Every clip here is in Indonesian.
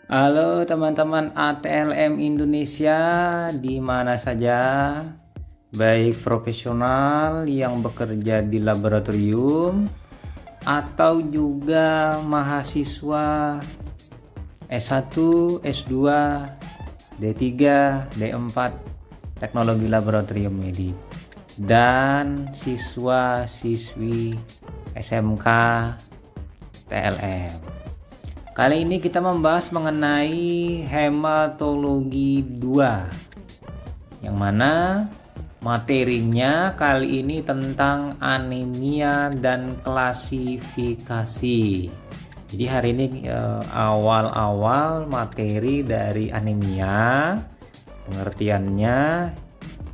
Halo teman-teman ATLM Indonesia di mana saja, baik profesional yang bekerja di laboratorium atau juga mahasiswa S1, S2, D3, D4 Teknologi Laboratorium Medik dan siswa-siswi SMK TLM. Kali ini kita membahas mengenai hematologi 2, yang mana materinya kali ini tentang anemia dan klasifikasi. Jadi hari ini awal-awal materi dari anemia, pengertiannya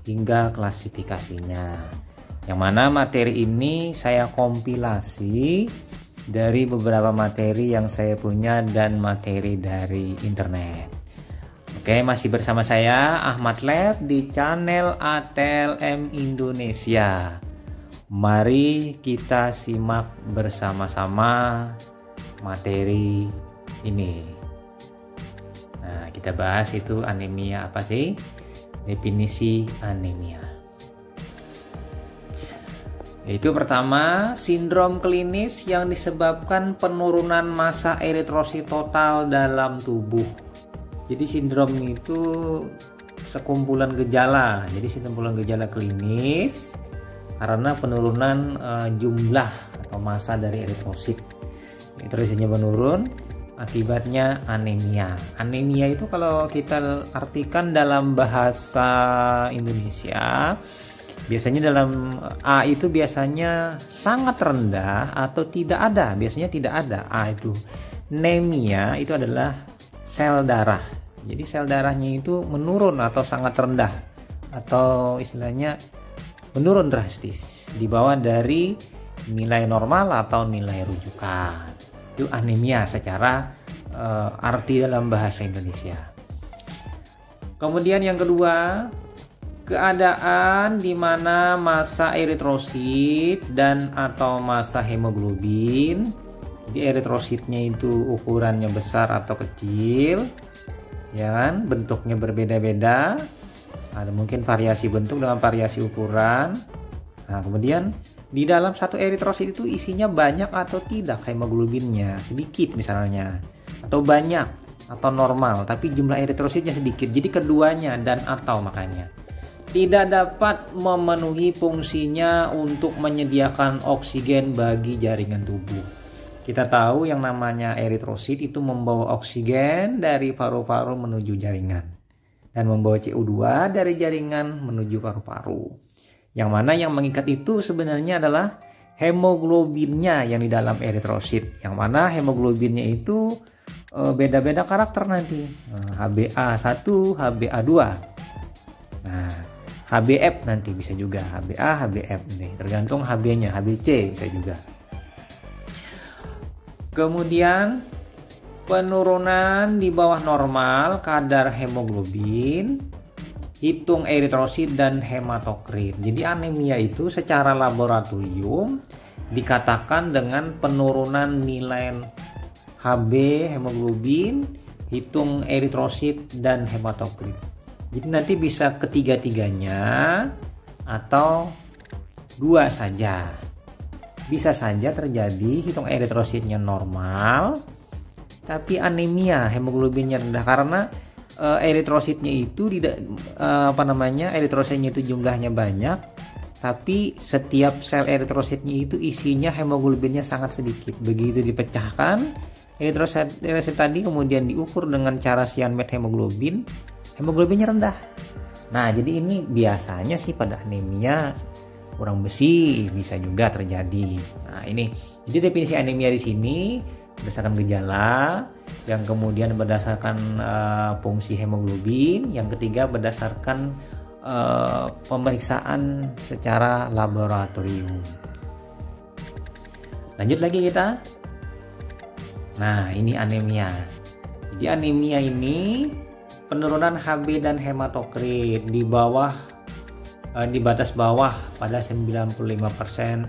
hingga klasifikasinya. Yang mana materi ini saya kompilasi dari beberapa materi yang saya punya dan materi dari internet. Oke, masih bersama saya Ahmad Lab di channel ATLM Indonesia. Mari kita simak bersama-sama materi ini. Nah, kita bahas itu anemia apa sih? Definisi anemia. Itu pertama, sindrom klinis yang disebabkan penurunan massa eritrosit total dalam tubuh. Jadi sindrom itu sekumpulan gejala. Jadi sekumpulan gejala klinis karena penurunan jumlah atau massa dari eritrosit. Eritrositnya menurun, akibatnya anemia. Anemia itu kalau kita artikan dalam bahasa Indonesia, biasanya dalam A itu biasanya sangat rendah atau tidak ada. Biasanya tidak ada. A itu. Anemia itu adalah sel darah. Jadi sel darahnya itu menurun atau sangat rendah, atau istilahnya menurun drastis di bawah dari nilai normal atau nilai rujukan. Itu anemia secara arti dalam bahasa Indonesia. Kemudian yang kedua, keadaan di mana massa eritrosit dan atau massa hemoglobin, jadi eritrositnya itu ukurannya besar atau kecil, ya kan, bentuknya berbeda-beda, ada mungkin variasi bentuk dengan variasi ukuran. Nah, kemudian di dalam satu eritrosit itu isinya banyak atau tidak hemoglobinnya, sedikit misalnya, atau banyak atau normal, tapi jumlah eritrositnya sedikit. Jadi keduanya dan atau makanya tidak dapat memenuhi fungsinya untuk menyediakan oksigen bagi jaringan tubuh. Kita tahu yang namanya eritrosit itu membawa oksigen dari paru-paru menuju jaringan dan membawa CO2 dari jaringan menuju paru-paru. Yang mana yang mengikat itu sebenarnya adalah hemoglobinnya yang di dalam eritrosit. Yang mana hemoglobinnya itu beda-beda karakter nanti. HbA1, HbA2. Nah, HbF nanti bisa juga, HbA, HbF nih, tergantung Hb-nya, HbC bisa juga. Kemudian penurunan di bawah normal kadar hemoglobin, hitung eritrosit dan hematokrit. Jadi anemia itu secara laboratorium dikatakan dengan penurunan nilai Hb, hemoglobin, hitung eritrosit dan hematokrit. Jadi nanti bisa ketiga-tiganya atau dua saja. Bisa saja terjadi hitung eritrositnya normal, tapi anemia, hemoglobinnya rendah karena eritrositnya itu tidak eritrositnya itu jumlahnya banyak, tapi setiap sel eritrositnya itu isinya hemoglobinnya sangat sedikit. Begitu dipecahkan eritrosit tadi kemudian diukur dengan cara cyanide hemoglobin, hemoglobinnya rendah. Nah, jadi ini biasanya sih pada anemia kurang besi bisa juga terjadi. Nah, ini jadi definisi anemia di sini berdasarkan gejala, yang kemudian berdasarkan fungsi hemoglobin, yang ketiga berdasarkan pemeriksaan secara laboratorium. Lanjut lagi kita. Nah, ini anemia. Jadi anemia ini penurunan Hb dan hematokrit di batas bawah pada 95%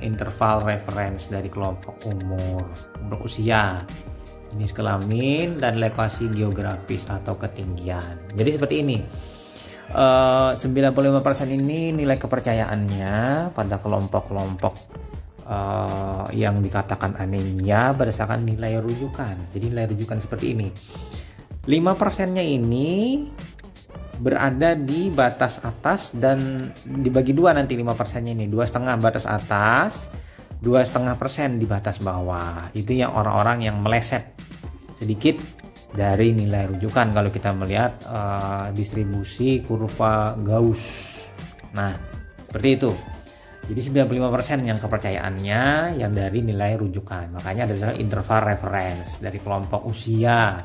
interval reference dari kelompok umur usia. jenis kelamin, dan lokasi geografis atau ketinggian. Jadi seperti ini. 95% ini nilai kepercayaannya pada kelompok-kelompok yang dikatakan anemia berdasarkan nilai rujukan. Jadi nilai rujukan seperti ini. 5%-nya ini berada di batas atas dan dibagi dua nanti 5%-nya ini. 2,5 batas atas, 2,5% di batas bawah. Itu yang orang-orang yang meleset sedikit dari nilai rujukan kalau kita melihat distribusi kurva Gauss. Nah, seperti itu. Jadi 95% yang kepercayaannya yang dari nilai rujukan. Makanya ada interval reference dari kelompok usia.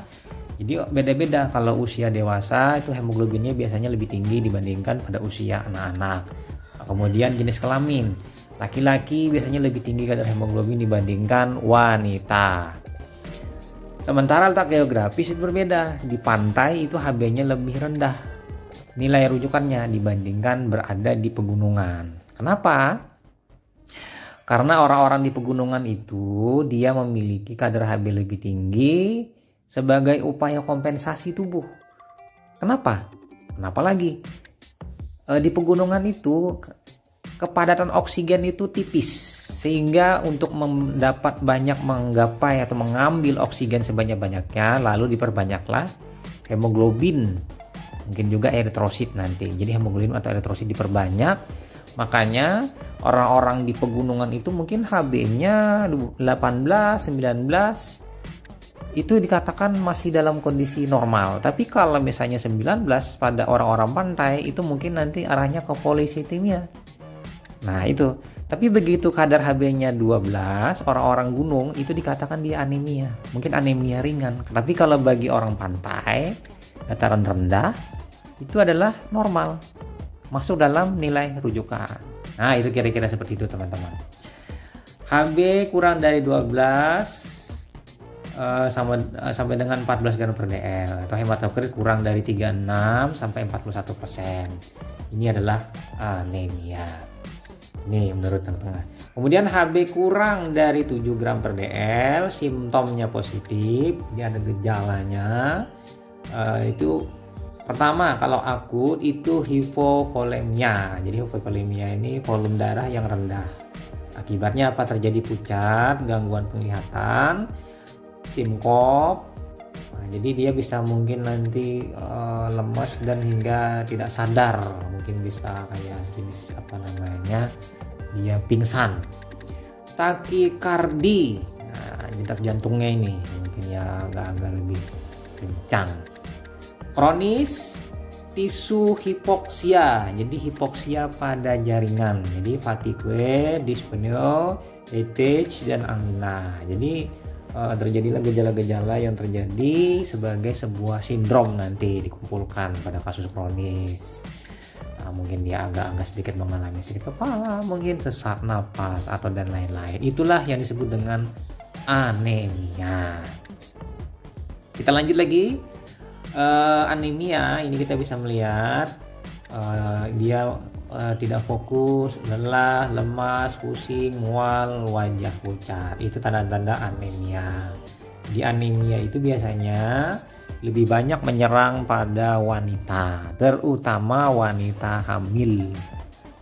Jadi beda-beda. Kalau usia dewasa itu hemoglobinnya biasanya lebih tinggi dibandingkan pada usia anak-anak. Kemudian jenis kelamin. Laki-laki biasanya lebih tinggi kadar hemoglobin dibandingkan wanita. Sementara letak geografis itu berbeda. Di pantai itu HB-nya lebih rendah nilai rujukannya dibandingkan berada di pegunungan. Kenapa? Karena orang-orang di pegunungan itu dia memiliki kadar HB lebih tinggi sebagai upaya kompensasi tubuh. Kenapa? Kenapa lagi? Di pegunungan itu kepadatan oksigen itu tipis, sehingga untuk mendapat banyak menggapai atau mengambil oksigen sebanyak-banyaknya, lalu diperbanyaklah hemoglobin, mungkin juga eritrosit nanti. Jadi hemoglobin atau eritrosit diperbanyak, makanya orang-orang di pegunungan itu mungkin HB-nya 18, 19 itu dikatakan masih dalam kondisi normal. Tapi kalau misalnya 19 pada orang-orang pantai itu mungkin nanti arahnya ke polisitemia. Nah itu, tapi begitu kadar HB-nya 12, orang-orang gunung itu dikatakan dia anemia. Mungkin anemia ringan. Tapi kalau bagi orang pantai, dataran rendah, itu adalah normal. Masuk dalam nilai rujukan. Nah itu kira-kira seperti itu teman-teman. HB kurang dari 12 sampai dengan 14 gram per dl. Atau hematokrit kurang dari 36 sampai 41%. Ini adalah anemia. Ini menurut tengah-tengah. Kemudian HB kurang dari 7 gram per dl, simptomnya positif, dia ada gejalanya. Itu pertama kalau akut itu hipovolemia. Jadi hipovolemia ini volume darah yang rendah. Akibatnya apa? Terjadi pucat, gangguan penglihatan, simkop. Nah, jadi dia bisa mungkin nanti lemas dan hingga tidak sadar, mungkin bisa kayak jenis apa namanya, dia pingsan. Takikardi, nah, detak jantungnya ini mungkin ya agak lebih kencang. Kronis, tisu hipoksia, jadi hipoksia pada jaringan, jadi fatigue, dyspnea, headache, dan angina. Jadi terjadilah gejala-gejala yang terjadi sebagai sebuah sindrom nanti dikumpulkan pada kasus kronis. Nah, mungkin dia agak sedikit mengalami sakit kepala, mungkin sesak napas atau dan lain-lain. Itulah yang disebut dengan anemia. Kita lanjut lagi. Anemia ini kita bisa melihat dia tidak fokus, lelah, lemas, pusing, mual, wajah pucat. Itu tanda-tanda anemia. Di anemia itu biasanya lebih banyak menyerang pada wanita, terutama wanita hamil.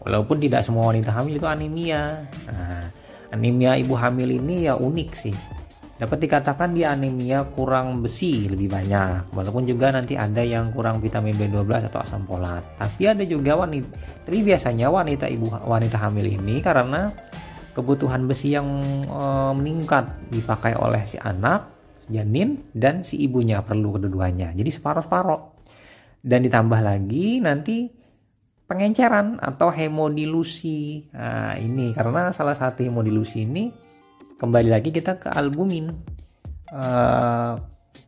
Walaupun tidak semua wanita hamil itu anemia. Nah, anemia ibu hamil ini ya unik sih. Dapat dikatakan dia anemia kurang besi lebih banyak. Walaupun juga nanti ada yang kurang vitamin B12 atau asam folat. Tapi ada juga tapi biasanya wanita hamil ini karena kebutuhan besi yang meningkat dipakai oleh si anak, janin, dan si ibunya, perlu kedua-duanya. Jadi separuh-separuh. Dan ditambah lagi nanti pengenceran atau hemodilusi. Nah, ini karena salah satu hemodilusi ini kembali lagi kita ke albumin.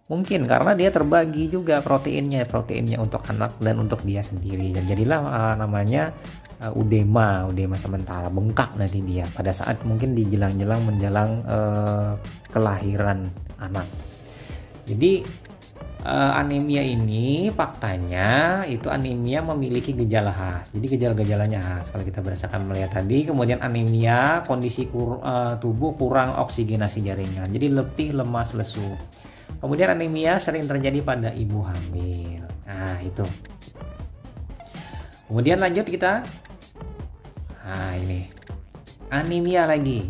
Mungkin karena dia terbagi juga proteinnya untuk anak dan untuk dia sendiri. Dan jadilah namanya udema sementara, bengkak nanti dia pada saat mungkin di menjelang kelahiran anak. Jadi anemia ini faktanya itu anemia memiliki gejala khas. Jadi gejala-gejalanya khas kalau kita berdasarkan melihat tadi. Kemudian anemia kondisi tubuh kurang oksigenasi jaringan. Jadi letih, lemas, lesu. Kemudian anemia sering terjadi pada ibu hamil. Nah, itu. Kemudian lanjut kita. Nah, ini. Anemia lagi.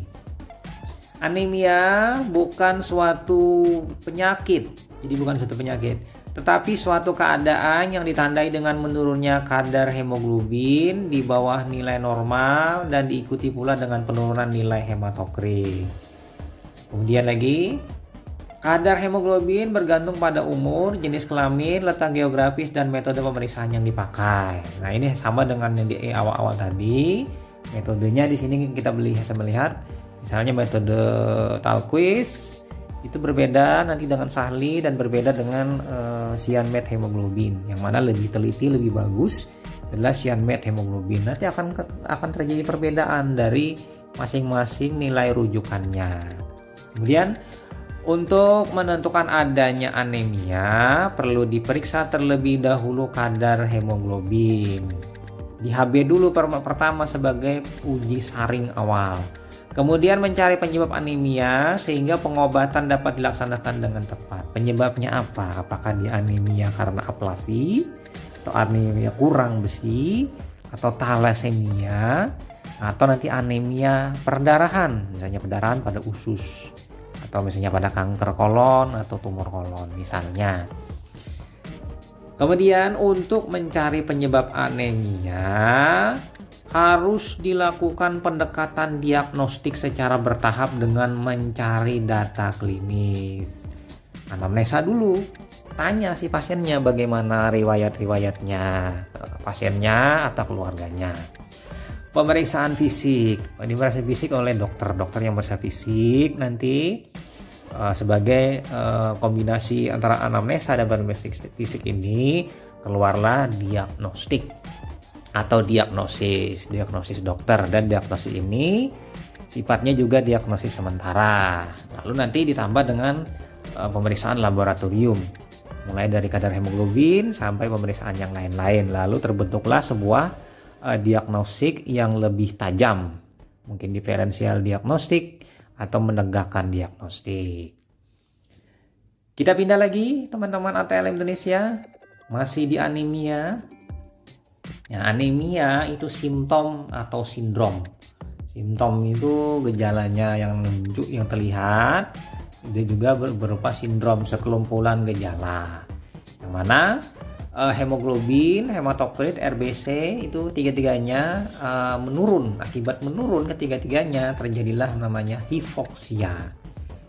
Anemia bukan suatu penyakit. Jadi bukan suatu penyakit, tetapi suatu keadaan yang ditandai dengan menurunnya kadar hemoglobin di bawah nilai normal dan diikuti pula dengan penurunan nilai hematokrit. Kemudian lagi, kadar hemoglobin bergantung pada umur, jenis kelamin, letak geografis, dan metode pemeriksaan yang dipakai. Nah, ini sama dengan yang di awal-awal tadi. Metodenya di sini kita bisa melihat, misalnya metode Tallquist itu berbeda nanti dengan Sahli dan berbeda dengan cyan-met hemoglobin. Yang mana lebih teliti, lebih bagus adalah cyan-met hemoglobin. Nanti akan terjadi perbedaan dari masing-masing nilai rujukannya. Kemudian untuk menentukan adanya anemia perlu diperiksa terlebih dahulu kadar hemoglobin. Di HB dulu pertama sebagai uji saring awal. Kemudian mencari penyebab anemia sehingga pengobatan dapat dilaksanakan dengan tepat. Penyebabnya apa? Apakah dia anemia karena aplasi, atau anemia kurang besi, atau thalassemia, atau nanti anemia perdarahan, misalnya perdarahan pada usus, atau misalnya pada kanker kolon atau tumor kolon misalnya. Kemudian untuk mencari penyebab anemia harus dilakukan pendekatan diagnostik secara bertahap dengan mencari data klinis. Anamnesa dulu, tanya si pasiennya bagaimana riwayat-riwayatnya, pasiennya atau keluarganya. Pemeriksaan fisik, pemeriksaan fisik oleh dokter yang berusaha fisik nanti sebagai kombinasi antara anamnesa dan pemeriksaan fisik ini keluarlah diagnostik atau diagnosis dokter, dan diagnosis ini sifatnya juga diagnosis sementara. Lalu nanti ditambah dengan pemeriksaan laboratorium mulai dari kadar hemoglobin sampai pemeriksaan yang lain-lain. Lalu terbentuklah sebuah diagnostik yang lebih tajam, mungkin diferensial diagnostik atau menegakkan diagnostik. Kita pindah lagi teman-teman ATL Indonesia, masih di anemia. Nah, anemia itu simptom atau sindrom. Simptom itu gejalanya yang menunjuk, yang terlihat. Itu juga berupa sindrom, sekelumpulan gejala. Yang mana hemoglobin, hematokrit, RBC itu tiga-tiganya menurun. Akibat menurun ketiga-tiganya terjadilah namanya hipoksia.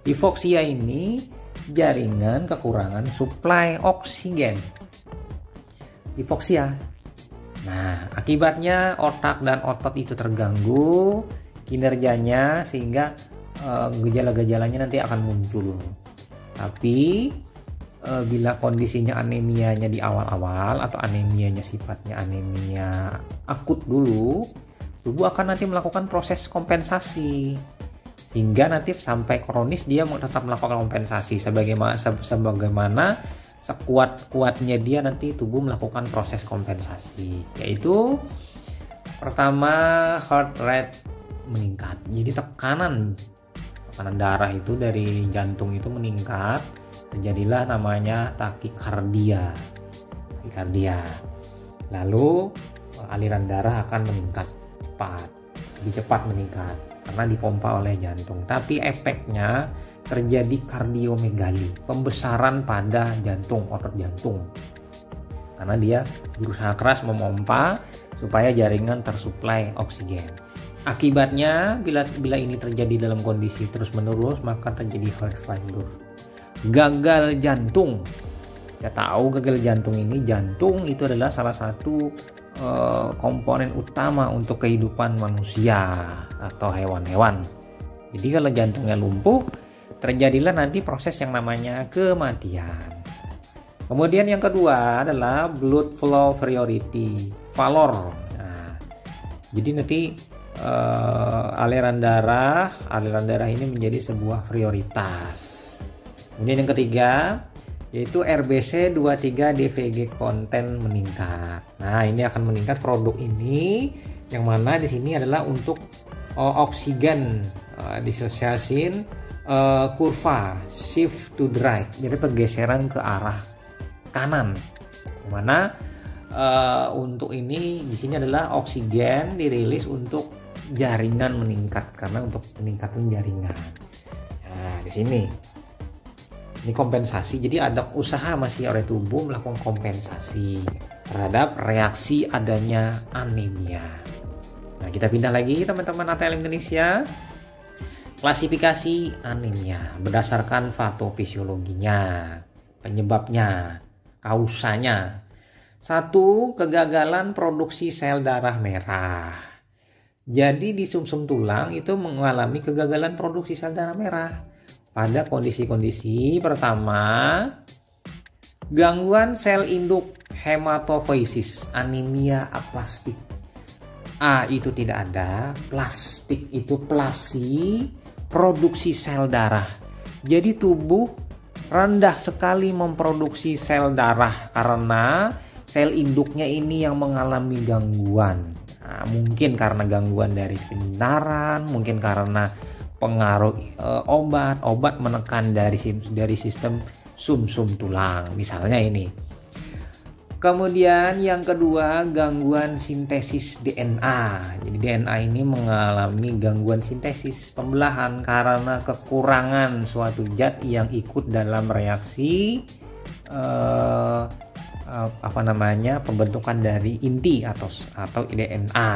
Hipoksia ini jaringan kekurangan suplai oksigen. Hipoksia. Nah, akibatnya otak dan otot itu terganggu kinerjanya sehingga gejala-gejalanya nanti akan muncul. Tapi bila kondisinya anemianya di awal-awal atau anemianya sifatnya anemia akut dulu, tubuh akan nanti melakukan proses kompensasi hingga nanti sampai kronis dia tetap melakukan kompensasi sebagaimana sekuat-kuatnya dia nanti tubuh melakukan proses kompensasi, yaitu pertama heart rate meningkat. Jadi tekanan darah itu dari jantung itu meningkat, terjadilah namanya takikardia. Lalu aliran darah akan meningkat lebih cepat meningkat karena dipompa oleh jantung. Tapi efeknya terjadi kardiomegali, pembesaran pada jantung, otot jantung, karena dia berusaha keras memompa supaya jaringan tersuplai oksigen. Akibatnya bila ini terjadi dalam kondisi terus menerus, maka terjadi heart failure, gagal jantung. Kita tahu gagal jantung ini, jantung itu adalah salah satu komponen utama untuk kehidupan manusia atau hewan-hewan. Jadi kalau jantungnya lumpuh, terjadilah nanti proses yang namanya kematian. Kemudian yang kedua adalah blood flow priority, valor. Nah, jadi nanti aliran darah ini menjadi sebuah prioritas. Kemudian yang ketiga yaitu RBC 23 DVG konten meningkat. Nah, ini akan meningkat produk ini, yang mana di sini adalah untuk oksigen disosiasin kurva shift to the right, jadi pergeseran ke arah kanan, dimana untuk ini di sini adalah oksigen dirilis untuk jaringan meningkat, karena untuk peningkatan jaringan. Nah di sini ini kompensasi, jadi ada usaha masih oleh tubuh melakukan kompensasi terhadap reaksi adanya anemia. Nah kita pindah lagi teman-teman ATL Indonesia. Klasifikasi anemia berdasarkan patofisiologinya, penyebabnya, kausanya. 1. Kegagalan produksi sel darah merah. Jadi di sumsum tulang itu mengalami kegagalan produksi sel darah merah. Pada kondisi-kondisi pertama, gangguan sel induk hematopoiesis, anemia aplastik. A itu tidak ada, plastik itu plasi, produksi sel darah. Jadi tubuh rendah sekali memproduksi sel darah karena sel induknya ini yang mengalami gangguan. Nah, mungkin karena gangguan dari penyinaran, mungkin karena pengaruh obat menekan dari sistem sumsum tulang, misalnya ini. Kemudian yang kedua, gangguan sintesis DNA. Jadi DNA ini mengalami gangguan sintesis pembelahan karena kekurangan suatu zat yang ikut dalam reaksi pembentukan dari inti atau DNA.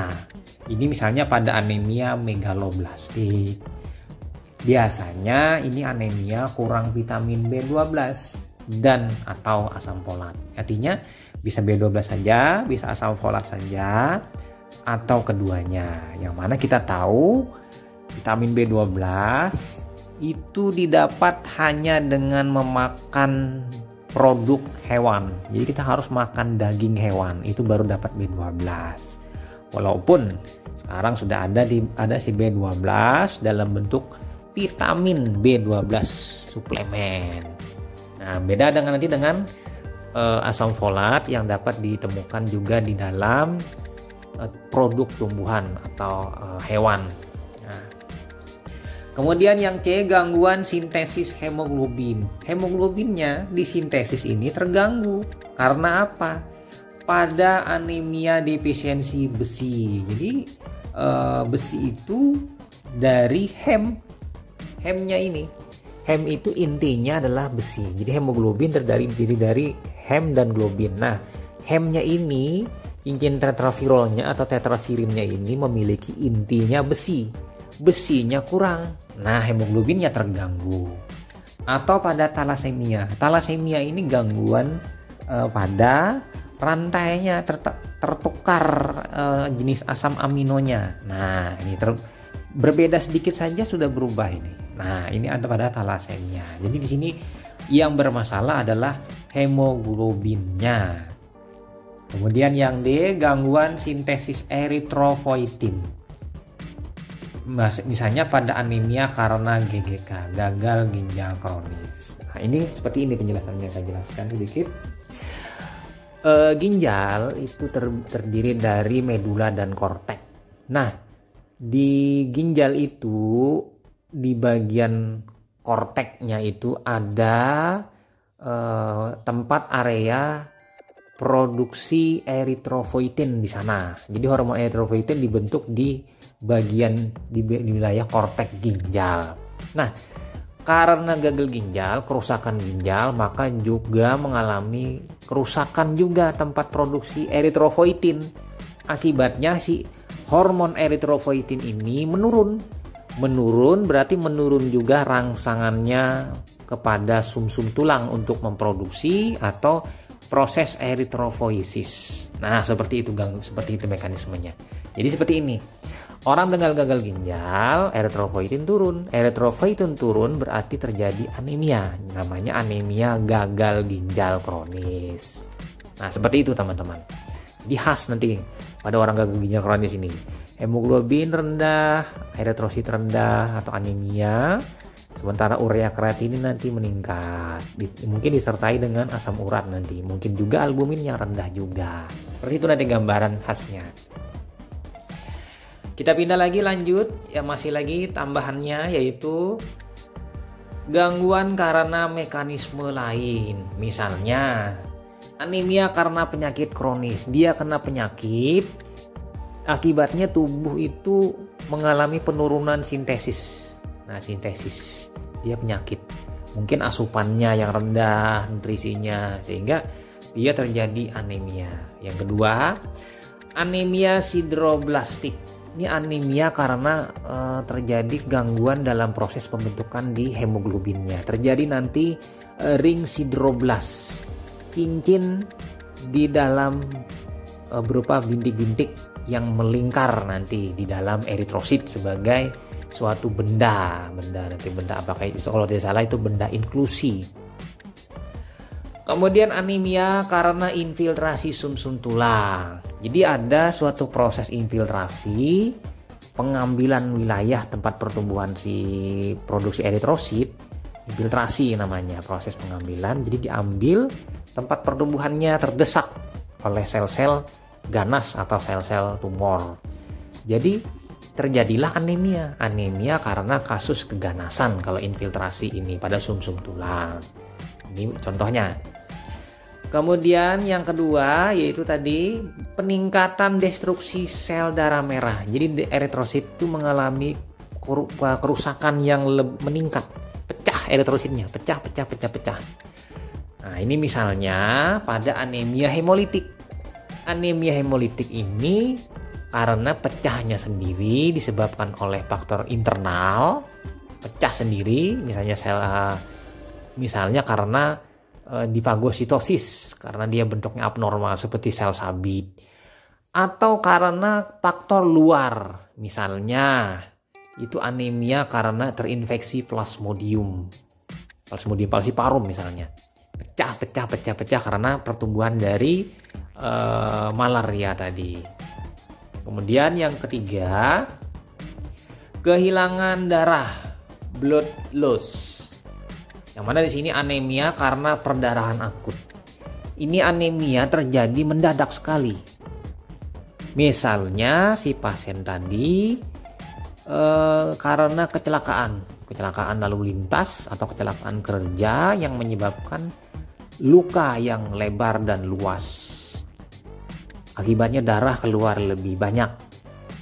Ini misalnya pada anemia megaloblastik. Biasanya ini anemia kurang vitamin B12 dan atau asam folat. Artinya bisa B12 saja, bisa asam folat saja, atau keduanya. Yang mana kita tahu vitamin B12 itu didapat hanya dengan memakan produk hewan. Jadi kita harus makan daging hewan, itu baru dapat B12. Walaupun sekarang sudah ada si B12 dalam bentuk vitamin B12 suplemen. Nah, beda dengan asam folat yang dapat ditemukan juga di dalam produk tumbuhan atau hewan. Nah, kemudian yang C, gangguan sintesis hemoglobin. Hemoglobinnya di sintesis ini terganggu karena apa? Pada anemia defisiensi besi. Jadi besi itu dari hemnya ini. Hem itu intinya adalah besi. Jadi hemoglobin terdiri dari hem dan globin. Nah, hemnya ini, cincin tetravirolnya atau tetravirinnya ini memiliki intinya besi. Besinya kurang. Nah, hemoglobinnya terganggu. Atau pada talasemia. Talasemia ini gangguan pada rantainya tertukar jenis asam aminonya. Nah, ini berbeda sedikit saja sudah berubah ini. Nah, ini ada pada talasemia. Jadi di sini yang bermasalah adalah hemoglobinnya. Kemudian yang D, gangguan sintesis eritropoietin. Misalnya pada anemia karena GGK, gagal ginjal kronis. Nah, ini seperti ini penjelasannya, saya jelaskan sedikit. Ginjal itu terdiri dari medula dan kortek. Nah, di ginjal itu di bagian korteknya itu ada tempat area produksi eritropoietin di sana. Jadi hormon eritropoietin dibentuk di wilayah kortek ginjal. Nah, karena gagal ginjal, kerusakan ginjal, maka juga mengalami kerusakan juga tempat produksi eritropoietin. Akibatnya si hormon eritropoietin ini menurun berarti menurun juga rangsangannya kepada sumsum tulang untuk memproduksi atau proses eritropoiesis. Nah, seperti itu mekanismenya. Jadi seperti ini. Orang dengan gagal ginjal, eritropoietin turun. Eritropoietin turun berarti terjadi anemia. Namanya anemia gagal ginjal kronis. Nah, seperti itu teman-teman. Di khas nanti pada orang gagal ginjal kronis ini. Hemoglobin rendah, eritrosit rendah atau anemia. Sementara urea kreatinin nanti meningkat. Mungkin disertai dengan asam urat nanti. Mungkin juga albumin yang rendah juga. Seperti itu nanti gambaran khasnya. Kita pindah lagi lanjut. Ya masih lagi tambahannya yaitu Gangguan karena mekanisme lain, misalnya anemia karena penyakit kronis. Dia kena penyakit, akibatnya tubuh itu mengalami penurunan sintesis. Nah, sintesis dia penyakit. Mungkin asupannya yang rendah, nutrisinya, sehingga dia terjadi anemia. Yang kedua, anemia sideroblastik. Ini anemia karena terjadi gangguan dalam proses pembentukan di hemoglobinnya. Terjadi nanti ring sideroblast, cincin di dalam berupa bintik-bintik yang melingkar nanti di dalam eritrosit sebagai suatu benda apakah itu, kalau tidak salah itu benda inklusi. Kemudian anemia karena infiltrasi sumsum tulang. Jadi ada suatu proses infiltrasi, pengambilan wilayah tempat pertumbuhan si produksi eritrosit, infiltrasi namanya proses pengambilan. Jadi diambil tempat pertumbuhannya terdesak oleh sel-sel ganas atau sel-sel tumor. Jadi terjadilah anemia karena kasus keganasan kalau infiltrasi ini pada sumsum tulang. Ini contohnya. Kemudian yang kedua yaitu tadi peningkatan destruksi sel darah merah. Jadi eritrosit itu mengalami kerusakan yang meningkat, pecah eritrositnya, pecah. Nah, ini misalnya pada anemia hemolitik. Anemia hemolitik ini karena pecahnya sendiri disebabkan oleh faktor internal, pecah sendiri, misalnya karena difagositosis karena dia bentuknya abnormal seperti sel sabit, atau karena faktor luar, misalnya itu anemia karena terinfeksi plasmodium falciparum misalnya, pecah karena pertumbuhan dari malaria tadi. Kemudian yang ketiga, kehilangan darah, blood loss. Yang mana di sini anemia karena perdarahan akut. Ini anemia terjadi mendadak sekali. Misalnya si pasien tadi karena kecelakaan lalu lintas atau kecelakaan kerja yang menyebabkan luka yang lebar dan luas. Akibatnya darah keluar lebih banyak.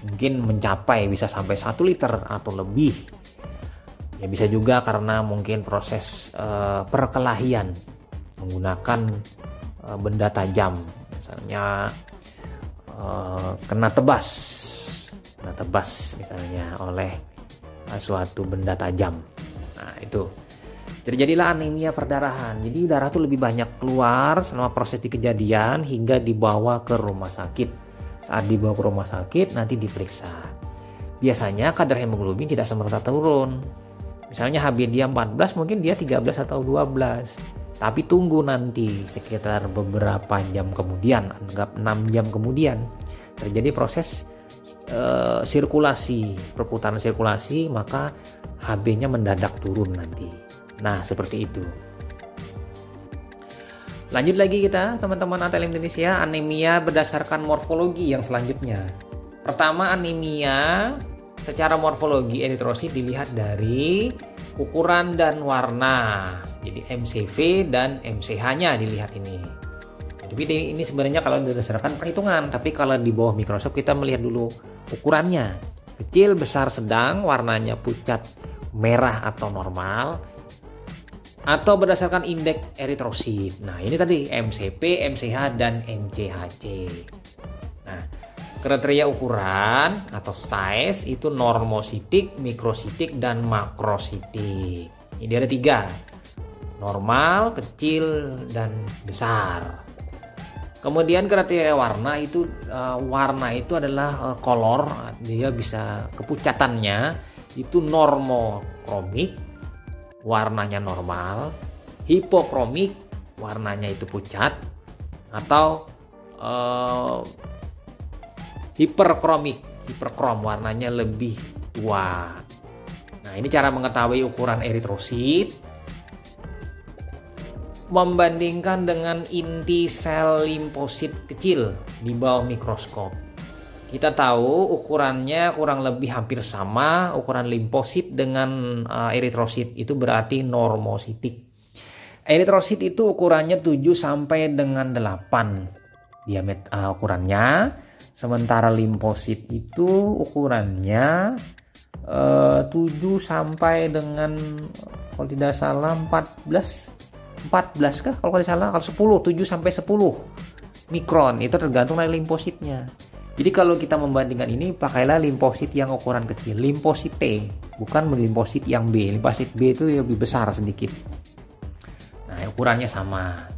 Mungkin mencapai bisa sampai 1 liter atau lebih. Ya bisa juga karena mungkin proses perkelahian menggunakan benda tajam, misalnya kena tebas misalnya oleh suatu benda tajam. Nah, itu terjadilah anemia perdarahan. Jadi darah tuh lebih banyak keluar selama proses di kejadian hingga dibawa ke rumah sakit. Saat dibawa ke rumah sakit nanti diperiksa. Biasanya kadar hemoglobin tidak semerta turun. Misalnya HB dia 14, mungkin dia 13 atau 12. Tapi tunggu nanti sekitar beberapa jam kemudian, anggap 6 jam kemudian, terjadi proses perputaran sirkulasi, maka HB-nya mendadak turun nanti. Nah, seperti itu. Lanjut lagi kita, teman-teman ATL Indonesia, anemia berdasarkan morfologi yang selanjutnya. Pertama, anemia secara morfologi eritrosit dilihat dari ukuran dan warna. Jadi MCV dan MCH-nya dilihat ini. Jadi ini sebenarnya kalau berdasarkan perhitungan, tapi kalau di bawah mikroskop kita melihat dulu ukurannya. Kecil, besar, sedang, warnanya pucat, merah atau normal, atau berdasarkan indeks eritrosit. Nah, ini tadi MCP, MCH dan MCHC. Nah, kriteria ukuran atau size itu normositik, mikrositik, dan makrositik. Ini ada 3. Normal, kecil, dan besar. Kemudian kriteria warna itu adalah color, dia bisa kepucatannya itu normokromik, warnanya normal, hipokromik, warnanya itu pucat, atau hiperkrom, warnanya lebih tua. Nah, ini cara mengetahui ukuran eritrosit membandingkan dengan inti sel limfosit kecil di bawah mikroskop. kita tahu ukurannya kurang lebih hampir sama ukuran limfosit dengan eritrosit, itu berarti normositik. Eritrosit itu ukurannya 7 sampai dengan 8 diameter ukurannya, sementara limfosit itu ukurannya 7 sampai dengan kalau tidak salah 14 kah kalau tidak salah, kalau 7 sampai 10 mikron, itu tergantung dari limfositnya. Jadi kalau kita membandingkan ini, pakailah limfosit yang ukuran kecil, limfosit T, bukan limfosit yang B. Limfosit B itu lebih besar sedikit. Nah, ukurannya sama.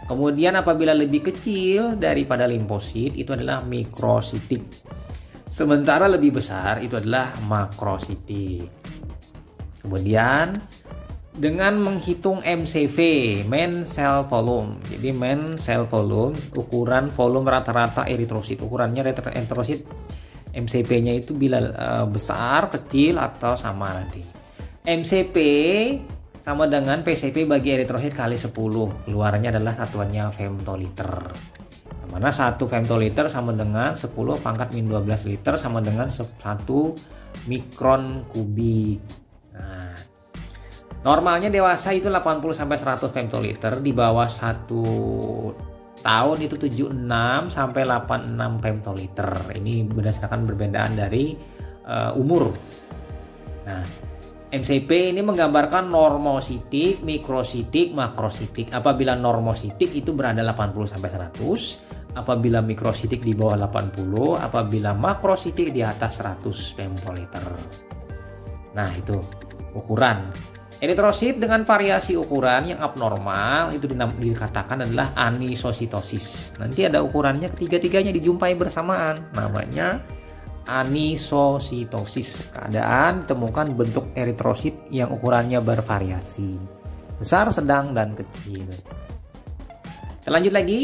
Kemudian apabila lebih kecil daripada limfosit, itu adalah mikrositik. Sementara lebih besar itu adalah makrositik. Kemudian dengan menghitung MCV, main cell volume. Jadi main cell volume, ukuran volume rata-rata eritrosit. Ukurannya eritrosit MCP-nya itu bila besar, kecil, atau sama nanti. MCP sama dengan PCP bagi eritrosit kali 10. Keluarnya adalah satuannya femtoliter. Mana 1 femtoliter sama dengan 10 pangkat min 12 liter sama dengan 1 mikron kubik. Nah, normalnya dewasa itu 80 sampai 100 femtoliter, di bawah 1 tahun itu 76 sampai 86 femtoliter. Ini berdasarkan perbedaan dari umur. Nah, MCP ini menggambarkan normositik, mikrositik, makrositik. Apabila normositik itu berada 80 sampai 100, apabila mikrositik di bawah 80, apabila makrositik di atas 100 femtoliter. Nah, itu ukuran. Eritrosit dengan variasi ukuran yang abnormal itu dikatakan adalah anisositosis. Nanti ada ukurannya, ketiga-tiganya dijumpai bersamaan, namanya anisositosis. Keadaan ditemukan bentuk eritrosit yang ukurannya bervariasi, besar, sedang, dan kecil. Kita lanjut lagi.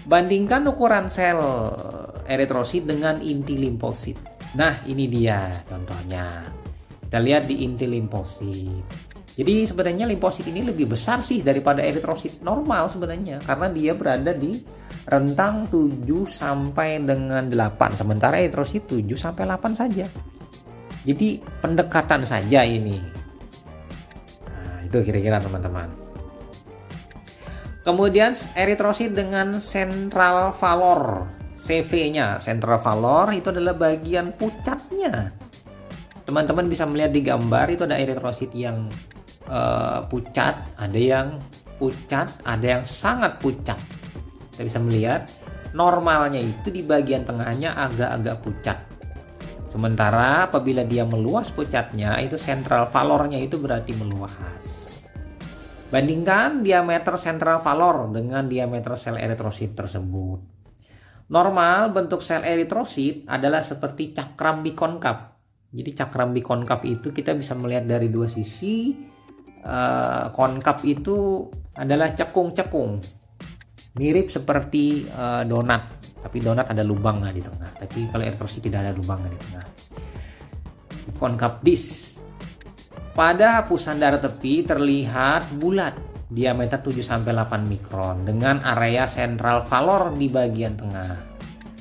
Bandingkan ukuran sel eritrosit dengan inti limfosit. Nah, ini dia contohnya. Kita lihat di inti limfosit. Jadi sebenarnya limfosit ini lebih besar sih daripada eritrosit normal sebenarnya, karena dia berada di rentang 7 sampai dengan 8, sementara eritrosit 7 sampai 8 saja. Jadi pendekatan saja ini. Nah, itu kira-kira teman-teman. Kemudian eritrosit dengan central valor, CV-nya. Central valor itu adalah bagian pucatnya. Teman-teman bisa melihat di gambar itu ada eritrosit yang pucat, ada yang pucat, ada yang sangat pucat. Kita bisa melihat normalnya itu di bagian tengahnya agak-agak pucat. Sementara apabila dia meluas pucatnya, itu central valornya itu berarti meluas. Bandingkan diameter central valor dengan diameter sel eritrosit tersebut. Normal bentuk sel eritrosit adalah seperti cakram bikonkav. Jadi cakram bikonkav itu kita bisa melihat dari dua sisi. Konkav itu adalah cekung-cekung, mirip seperti donat, tapi donat ada lubangnya di tengah. Tapi kalau eritrosit tidak ada lubangnya di tengah. Konkav disk. Pada pusandara tepi terlihat bulat, diameter 7-8 mikron dengan area central valor di bagian tengah.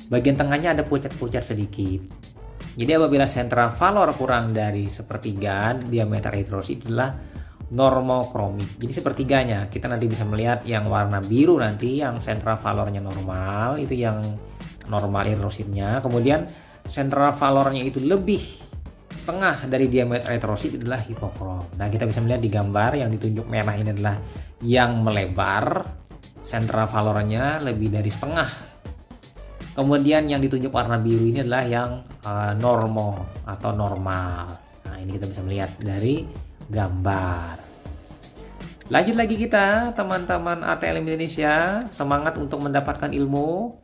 Bagian tengahnya ada pucat-pucat sedikit. Jadi apabila central valor kurang dari sepertiga diameter eritrosit adalah normokromik. Jadi sepertiganya kita nanti bisa melihat yang warna biru nanti yang central valornya normal, itu yang normal eritrositnya. Kemudian central valornya itu lebih setengah dari diameter eritrosit adalah hipokrom. Nah, kita bisa melihat di gambar yang ditunjuk merah ini adalah yang melebar, central valornya lebih dari setengah. Kemudian yang ditunjuk warna biru ini adalah yang normal atau normal. Nah, ini kita bisa melihat dari gambar. Lanjut lagi kita, teman-teman ATLM Indonesia, semangat untuk mendapatkan ilmu.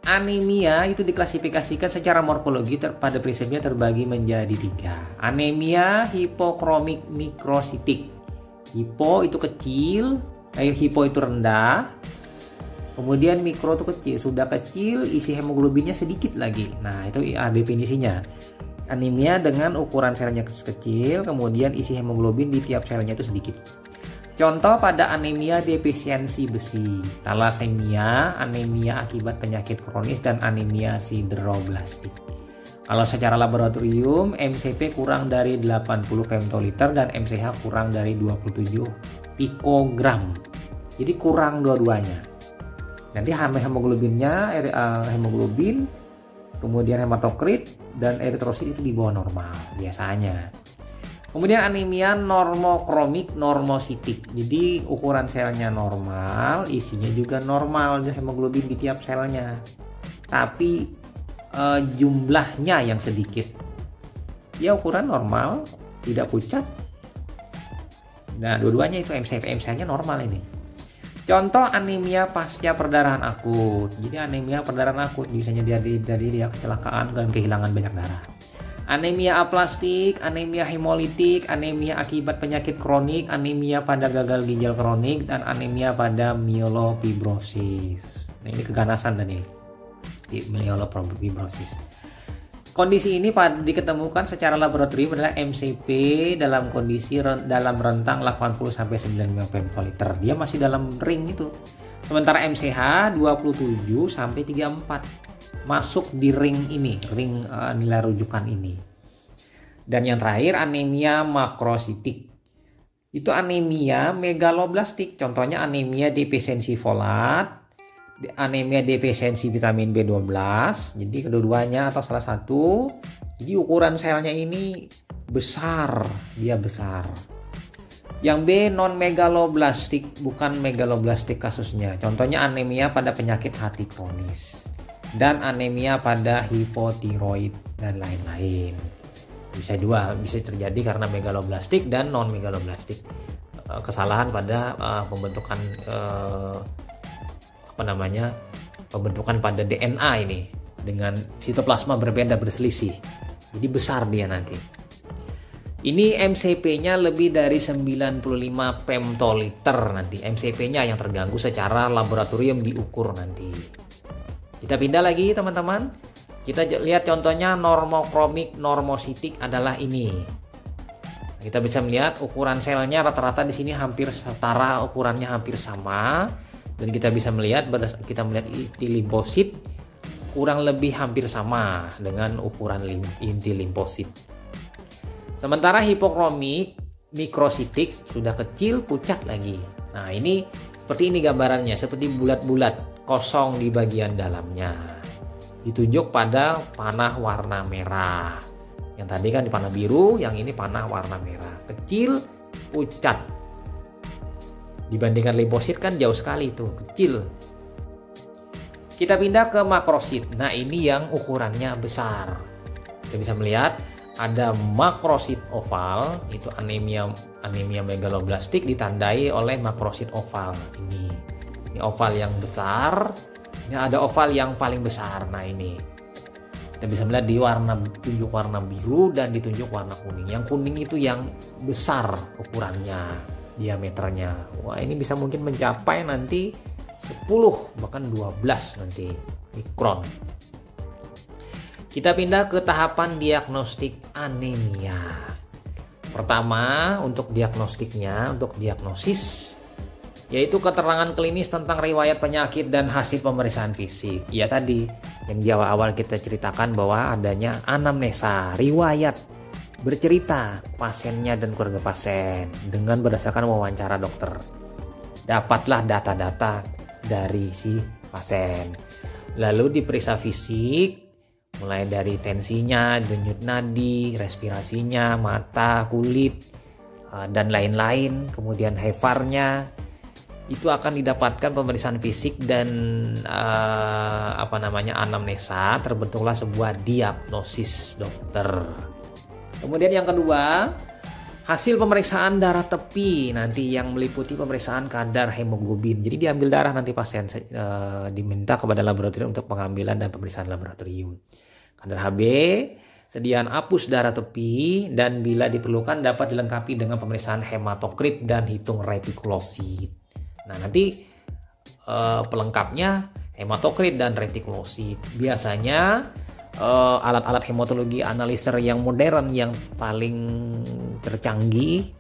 Anemia itu diklasifikasikan secara morfologi pada prinsipnya terbagi menjadi 3. Anemia hipokromik mikrositik. Hipo itu kecil, hipo itu rendah. Kemudian mikro itu kecil, sudah kecil isi hemoglobinnya sedikit lagi. Nah, itu definisinya. Anemia dengan ukuran selnya kecil, kemudian isi hemoglobin di tiap selnya itu sedikit. Contoh pada anemia defisiensi besi, talasemia, anemia akibat penyakit kronis, dan anemia sideroblastik. Kalau secara laboratorium, MCP kurang dari 80 femtoliter dan MCH kurang dari 27 pikogram. Jadi kurang dua-duanya. Nanti hemoglobinnya, hemoglobin, kemudian hematokrit, dan eritrosit itu di bawah normal biasanya. Kemudian anemia normokromik normositik. Jadi ukuran selnya normal, isinya juga normal, hemoglobin di tiap selnya. Tapi jumlahnya yang sedikit. Ya ukuran normal, tidak pucat. Nah, dua-duanya itu MCP-nya normal ini. Contoh anemia pasca perdarahan akut. Jadi anemia perdarahan akut biasanya dari dia kecelakaan dan kehilangan banyak darah. Anemia aplastik, anemia hemolitik, anemia akibat penyakit kronik, anemia pada gagal ginjal kronik, dan anemia pada myelofibrosis. Nah, ini keganasan dan ini. Myelofibrosis. Kondisi ini diketemukan secara laboratorium adalah MCP dalam kondisi dalam rentang 80 sampai 95 femtoliter. Dia masih dalam ring itu. Sementara MCH 27 sampai 34 masuk di ring ini, ring nilai rujukan ini. Dan yang terakhir anemia makrositik. Itu anemia megaloblastik. Contohnya anemia defisiensi folat, anemia defisiensi vitamin B12. Jadi kedua-duanya atau salah satu. Jadi ukuran selnya ini besar, dia besar. Yang B non megaloblastik, bukan megaloblastik kasusnya. Contohnya anemia pada penyakit hati kronis dan anemia pada hipotiroid dan lain-lain. Bisa terjadi karena megaloblastik dan non megaloblastik. Kesalahan pada pembentukan pembentukan pada DNA ini dengan sitoplasma berbeda, berselisih. Jadi besar dia nanti. Ini MCP-nya lebih dari 95 femtoliter nanti. MCP-nya yang terganggu secara laboratorium diukur nanti. Kita pindah lagi teman-teman. Kita lihat contohnya normokromik normositik adalah ini. Kita bisa melihat ukuran selnya rata-rata di sini hampir setara, ukurannya hampir sama. Dan kita bisa melihat inti limfosit kurang lebih hampir sama dengan ukuran inti limfosit. Sementara hipokromik mikrositik sudah kecil, pucat lagi. Nah, ini seperti ini gambarannya, seperti bulat-bulat kosong di bagian dalamnya. Ditunjuk pada panah warna merah. Yang tadi kan di panah biru, yang ini panah warna merah. Kecil, pucat. Dibandingkan limfosit kan jauh sekali itu, kecil. Kita pindah ke makrosit. Nah, ini yang ukurannya besar. Kita bisa melihat ada makrosit oval, itu anemia megaloblastik ditandai oleh makrosit oval. Ini oval yang besar. Ini ada oval yang paling besar. Nah, ini kita bisa melihat ditunjuk warna biru dan ditunjuk warna kuning. Yang kuning itu yang besar ukurannya, diameternya. Wah, ini bisa mungkin mencapai nanti 10 bahkan 12 nanti mikron. Kita pindah ke tahapan diagnostik anemia. Pertama, untuk diagnostiknya, untuk diagnosis, yaitu keterangan klinis tentang riwayat penyakit dan hasil pemeriksaan fisik. Ya tadi yang di awal-awal kita ceritakan bahwa adanya anamnesa, riwayat bercerita pasiennya dan keluarga pasien dengan berdasarkan wawancara dokter. Dapatlah data-data dari si pasien. Lalu diperiksa fisik, mulai dari tensinya, denyut nadi, respirasinya, mata, kulit, dan lain-lain. Kemudian hefarnya, itu akan didapatkan pemeriksaan fisik dan anamnesa, terbentuklah sebuah diagnosis dokter. Kemudian yang kedua, hasil pemeriksaan darah tepi nanti yang meliputi pemeriksaan kadar hemoglobin. Jadi diambil darah nanti pasien diminta kepada laboratorium untuk pengambilan dan pemeriksaan laboratorium. Kadar Hb, sediaan apus darah tepi, dan bila diperlukan dapat dilengkapi dengan pemeriksaan hematokrit dan hitung retikulosit. Nah, nanti pelengkapnya hematokrit dan retikulosit. Biasanya alat-alat hematologi analizer yang modern yang paling tercanggih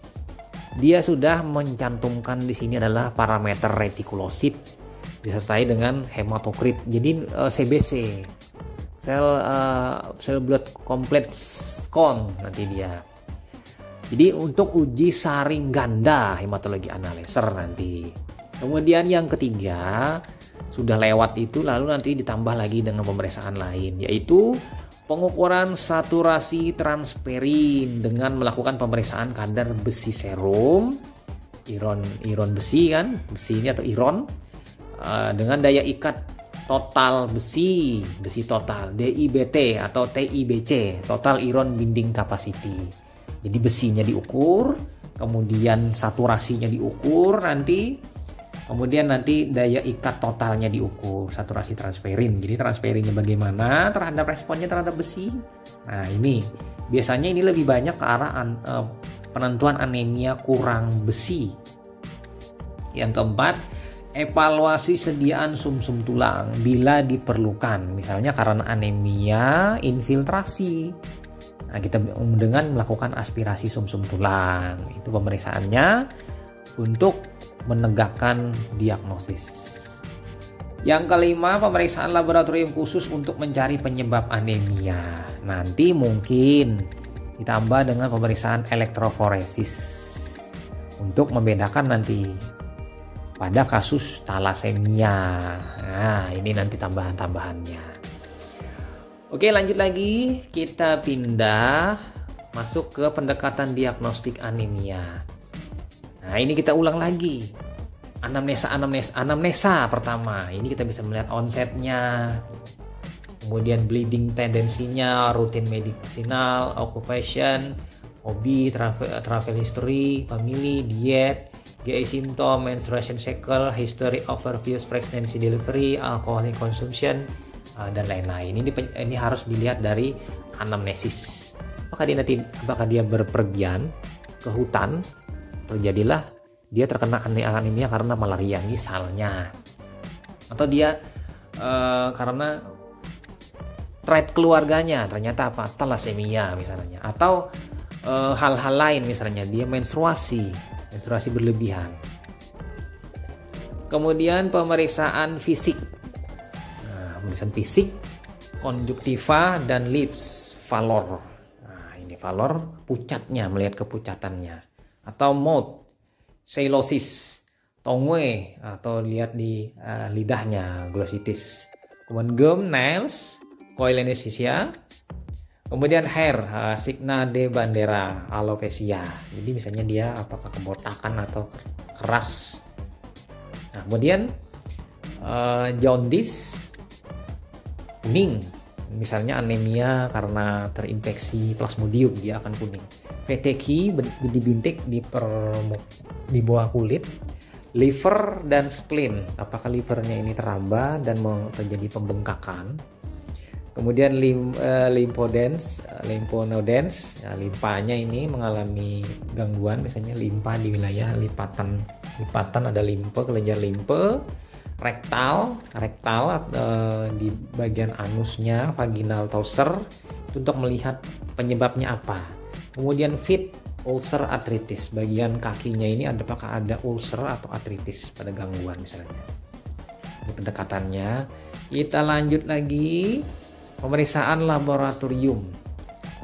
dia sudah mencantumkan di sini adalah parameter retikulosit disertai dengan hematokrit. Jadi CBC, sel blood complex count nanti dia. Jadi untuk uji saring ganda hematologi analyzer nanti. Kemudian yang ketiga sudah lewat itu, lalu nanti ditambah lagi dengan pemeriksaan lain, yaitu pengukuran saturasi transferin dengan melakukan pemeriksaan kadar besi serum, iron besi kan, besi ini atau iron, dengan daya ikat total besi total DIBT atau TIBC, total iron binding capacity. Jadi besinya diukur, kemudian saturasinya diukur kemudian nanti daya ikat totalnya diukur, saturasi transferin. Jadi transferinnya bagaimana terhadap responnya terhadap besi. Nah ini biasanya ini lebih banyak ke arah penentuan anemia kurang besi. Yang keempat, evaluasi sediaan sumsum tulang bila diperlukan, misalnya karena anemia infiltrasi. Nah, kita dengan melakukan aspirasi sumsum tulang, itu pemeriksaannya untuk menegakkan diagnosis. Yang kelima, pemeriksaan laboratorium khusus untuk mencari penyebab anemia. Nanti mungkin ditambah dengan pemeriksaan elektroforesis untuk membedakan nanti pada kasus talasemia. Nah, ini nanti tambahan-tambahannya. Oke, lanjut lagi. Kita pindah masuk ke pendekatan diagnostik anemia. Nah, ini kita ulang lagi. Anamnesa pertama. Ini kita bisa melihat onsetnya, kemudian bleeding tendensinya, rutin medicinal, occupation, hobi, travel history, family, diet, GI symptom, menstruation cycle, history of previous pregnancy delivery, alcoholic consumption, dan lain-lain. Ini harus dilihat dari anamnesis. Apakah dia berpergian ke hutan, terjadilah dia terkena anemia karena malaria misalnya, atau dia karena trait keluarganya ternyata thalassemia misalnya, atau hal-hal lain, misalnya dia menstruasi berlebihan. Kemudian pemeriksaan fisik. Nah, pemeriksaan fisik, konjuktiva dan lips valor. Nah, ini valor pucatnya, melihat kepucatannya, atau mouth selosis, tongue, atau lihat di lidahnya, glossitis. Kemudian gum, nails, coilenesia. Kemudian hair, signa de bandera, alopecia. Jadi misalnya dia apakah kebotakan atau keras. Nah, kemudian jaundice, kuning. Misalnya anemia karena terinfeksi plasmodium, dia akan kuning. Peteki, bintik di bawah kulit. Liver dan spleen, apakah livernya ini teraba dan terjadi pembengkakan. Kemudian lymphonodes, limpanya ini mengalami gangguan, misalnya limpa di wilayah lipatan ada limpe, kelenjar limpe. Rektal di bagian anusnya, vaginal torser, untuk melihat penyebabnya apa. Kemudian feet, ulcer, arthritis, bagian kakinya ini apakah ada ulcer atau arthritis pada gangguan misalnya. Ini pendekatannya. Kita lanjut lagi. Pemeriksaan laboratorium.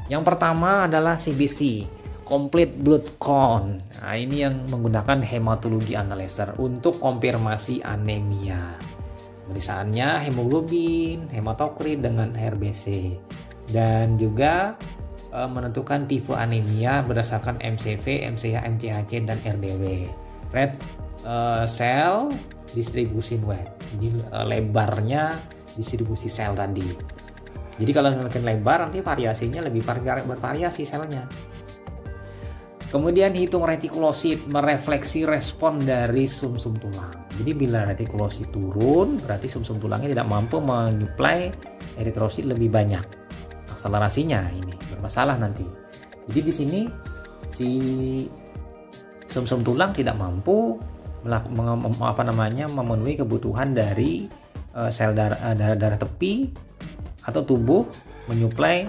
Yang pertama adalah CBC, complete blood count. Nah, ini yang menggunakan hematologi analyzer untuk konfirmasi anemia. Pemeriksaannya hemoglobin, hematokrit dengan RBC, dan juga menentukan tipe anemia berdasarkan MCV, MCH, MCHC, dan RDW. Red cell distribution weight. Jadi lebarnya distribusi sel tadi. Jadi kalau semakin lebar nanti variasinya lebih bervariasi selnya. Kemudian hitung retikulosit, merefleksi respon dari sumsum tulang. Jadi bila retikulosit turun, berarti sumsum tulangnya tidak mampu menyuplai eritrosit lebih banyak. Akselerasinya ini bermasalah nanti. Jadi di sini si sumsum tulang tidak mampu memenuhi kebutuhan dari sel darah tepi atau tubuh menyuplai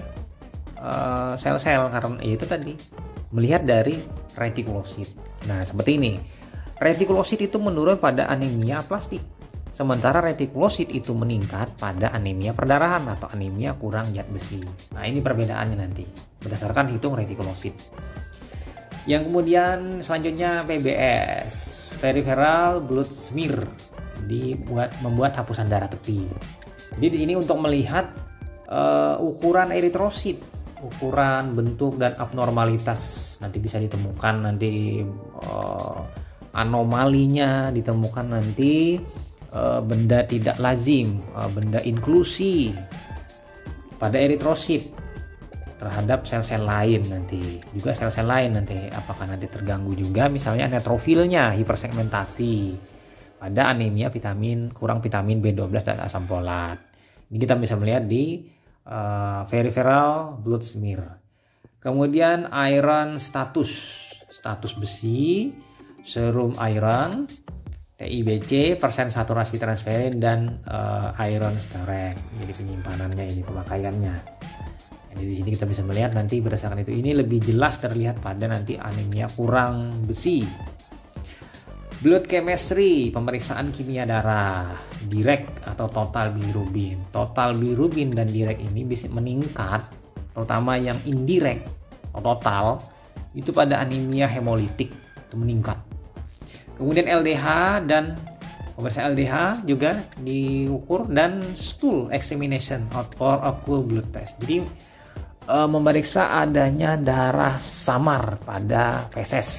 sel-sel, karena itu tadi melihat dari retikulosit. Nah, seperti ini. Retikulosit itu menurun pada anemia aplastik. Sementara retikulosit itu meningkat pada anemia perdarahan atau anemia kurang zat besi. Nah, ini perbedaannya nanti berdasarkan hitung retikulosit. Yang kemudian selanjutnya PBS, peripheral blood smear, membuat hapusan darah tepi. Jadi di sini untuk melihat ukuran eritrosit, ukuran, bentuk dan abnormalitas nanti bisa ditemukan, nanti anomalinya ditemukan, nanti benda tidak lazim, benda inklusi pada eritrosit terhadap sel-sel lain, nanti juga sel-sel lain nanti apakah nanti terganggu juga, misalnya neutrofilnya hipersegmentasi pada anemia kurang vitamin B12 dan asam folat. Ini kita bisa melihat di peripheral blood smear. Kemudian iron status besi, serum iron, TIBC, persen saturasi transferin, dan iron storage. Jadi penyimpanannya ini, pemakaiannya. Jadi di sini kita bisa melihat nanti berdasarkan itu, ini lebih jelas terlihat pada nanti anemia kurang besi. Blood chemistry, pemeriksaan kimia darah, direct atau total bilirubin. Total bilirubin dan direct ini bisa meningkat, terutama yang indirect atau total itu pada anemia hemolitik itu meningkat. Kemudian LDH dan pemeriksaan LDH juga diukur, dan stool examination or occult blood test. Jadi memeriksa adanya darah samar pada feses.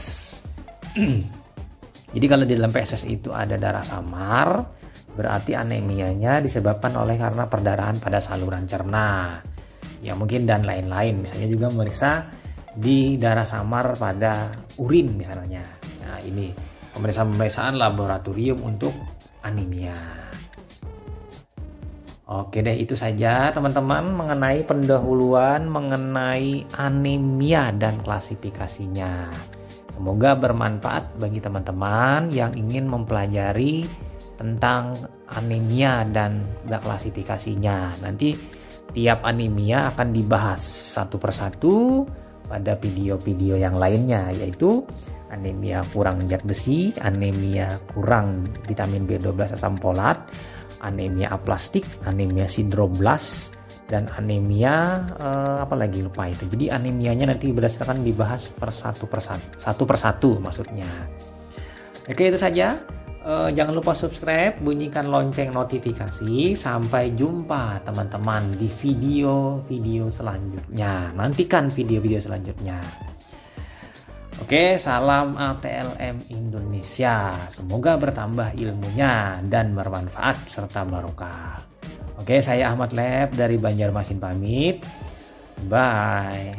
Jadi kalau di dalam feses itu ada darah samar, berarti anemianya disebabkan karena perdarahan pada saluran cerna. Ya mungkin dan lain-lain. Misalnya juga memeriksa di darah samar pada urin misalnya. Nah, ini pemeriksaan laboratorium untuk anemia. Oke deh, itu saja teman-teman mengenai pendahuluan mengenai anemia dan klasifikasinya. Semoga bermanfaat bagi teman-teman yang ingin mempelajari tentang anemia dan klasifikasinya. Nanti tiap anemia akan dibahas satu persatu pada video-video yang lainnya, yaitu anemia kurang zat besi, anemia kurang vitamin B12 asam folat, anemia aplastik, anemia sideroblas, dan anemia apalagi lupa itu. Jadi anemianya nanti berdasarkan dibahas satu persatu maksudnya. Oke, itu saja. Jangan lupa subscribe, bunyikan lonceng notifikasi. Sampai jumpa teman-teman di video-video selanjutnya. Nantikan video-video selanjutnya. Oke, salam ATLM Indonesia. Semoga bertambah ilmunya dan bermanfaat serta barokah. Oke, saya Ahmad Lab dari Banjarmasin pamit. Bye.